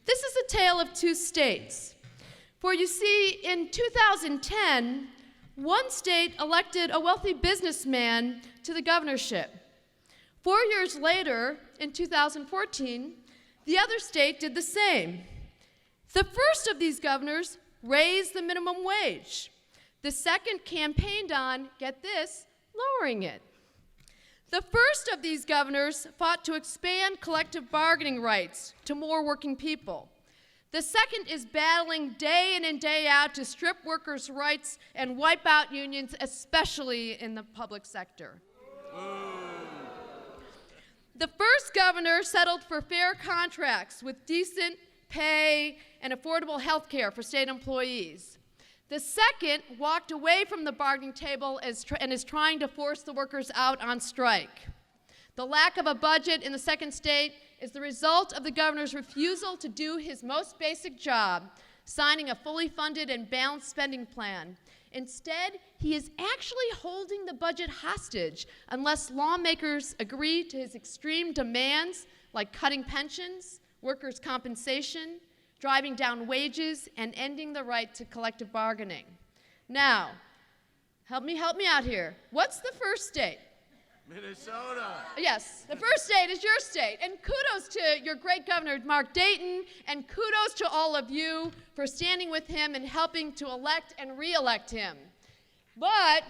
This is a tale of two states. For you see, in 2010, one state elected a wealthy businessman to the governorship. 4 years later, in 2014, the other state did the same. The first of these governors raised the minimum wage. The second campaigned on, get this, lowering it. The first of these governors fought to expand collective bargaining rights to more working people. The second is battling day in and day out to strip workers' rights and wipe out unions, especially in the public sector. The first governor settled for fair contracts with decent pay and affordable health care for state employees. The second walked away from the bargaining table and is trying to force the workers out on strike. The lack of a budget in the second state is the result of the governor's refusal to do his most basic job, signing a fully funded and balanced spending plan. Instead, he is actually holding the budget hostage unless lawmakers agree to his extreme demands like cutting pensions, workers' compensation, driving down wages, and ending the right to collective bargaining. Now, help me out here. What's the first state? Minnesota. Yes, the first state is your state. And kudos to your great governor, Mark Dayton, and kudos to all of you for standing with him and helping to elect and re-elect him. But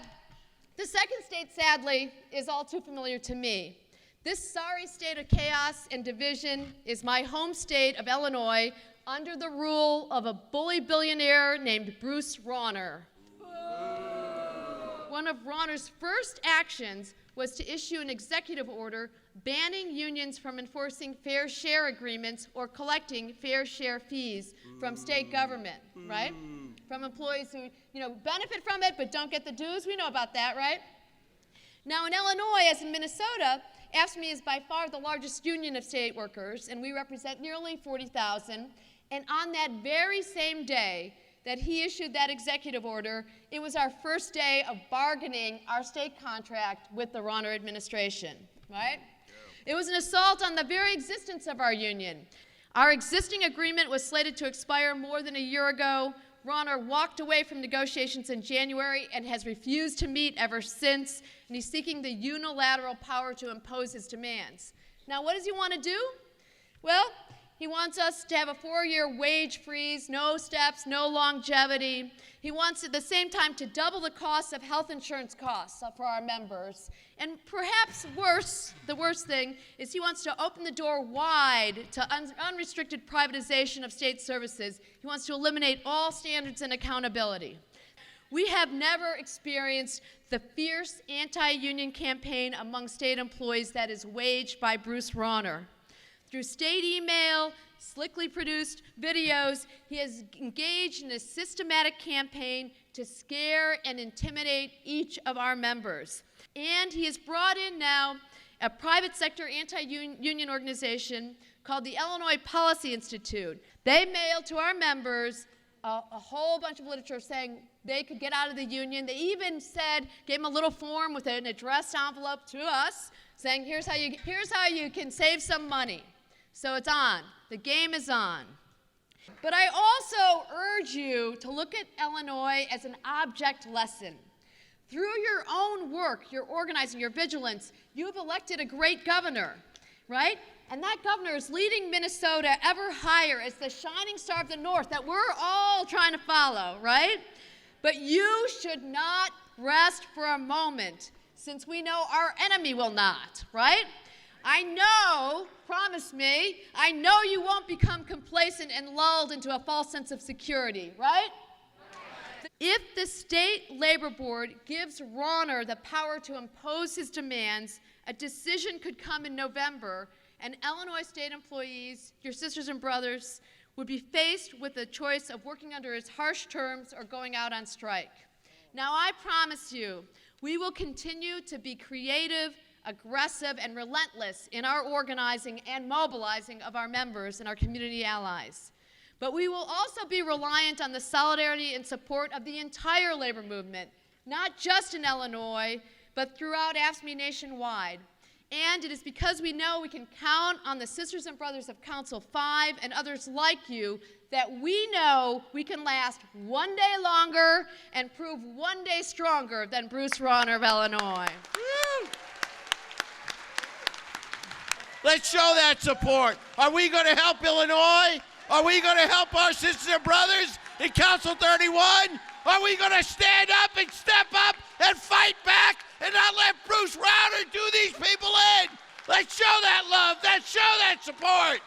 the second state, sadly, is all too familiar to me. This sorry state of chaos and division is my home state of Illinois, under the rule of a bully billionaire named Bruce Rauner. One of Rauner's first actions was to issue an executive order banning unions from enforcing fair share agreements or collecting fair share fees from state government, right? From employees who, benefit from it but don't get the dues. We know about that, right? Now in Illinois, as in Minnesota, AFSCME is by far the largest union of state workers, and we represent nearly 40,000. And on that very same day that he issued that executive order, it was our first day of bargaining our state contract with the Rauner administration, right? Yeah. It was an assault on the very existence of our union. Our existing agreement was slated to expire more than a year ago. Rauner walked away from negotiations in January and has refused to meet ever since, and he's seeking the unilateral power to impose his demands. Now, what does he want to do? Well, he wants us to have a 4-year wage freeze, no steps, no longevity. He wants at the same time to double the cost of health insurance costs for our members. And perhaps worse, the worst thing, is he wants to open the door wide to unrestricted privatization of state services. He wants to eliminate all standards and accountability. We have never experienced the fierce anti-union campaign among state employees that is waged by Bruce Rauner. Through state email, slickly produced videos, he has engaged in a systematic campaign to scare and intimidate each of our members. And he has brought in now a private sector anti-union organization called the Illinois Policy Institute. They mailed to our members a whole bunch of literature saying they could get out of the union. They even gave them a little form with an addressed envelope to us saying, here's how you can save some money. So it's on. The game is on. But I also urge you to look at Illinois as an object lesson. Through your own work, your organizing, your vigilance, you've elected a great governor, right? And that governor is leading Minnesota ever higher as the shining star of the North that we're all trying to follow, right? But you should not rest for a moment, since we know our enemy will not, right? I know, promise me, I know you won't become complacent and lulled into a false sense of security, right? If the state labor board gives Rauner the power to impose his demands, a decision could come in November, and Illinois state employees, your sisters and brothers, would be faced with the choice of working under his harsh terms or going out on strike. Now, I promise you, we will continue to be creative, aggressive, and relentless in our organizing and mobilizing of our members and our community allies. But we will also be reliant on the solidarity and support of the entire labor movement, not just in Illinois, but throughout AFSCME nationwide. And it is because we know we can count on the sisters and brothers of Council 5 and others like you that we know we can last one day longer and prove one day stronger than Bruce Rauner of Illinois. Woo! Let's show that support. Are we going to help Illinois? Are we going to help our sisters and brothers in Council 31? Are we going to stand up and step up and fight back and not let Bruce Rauner do these people in? Let's show that love. Let's show that support.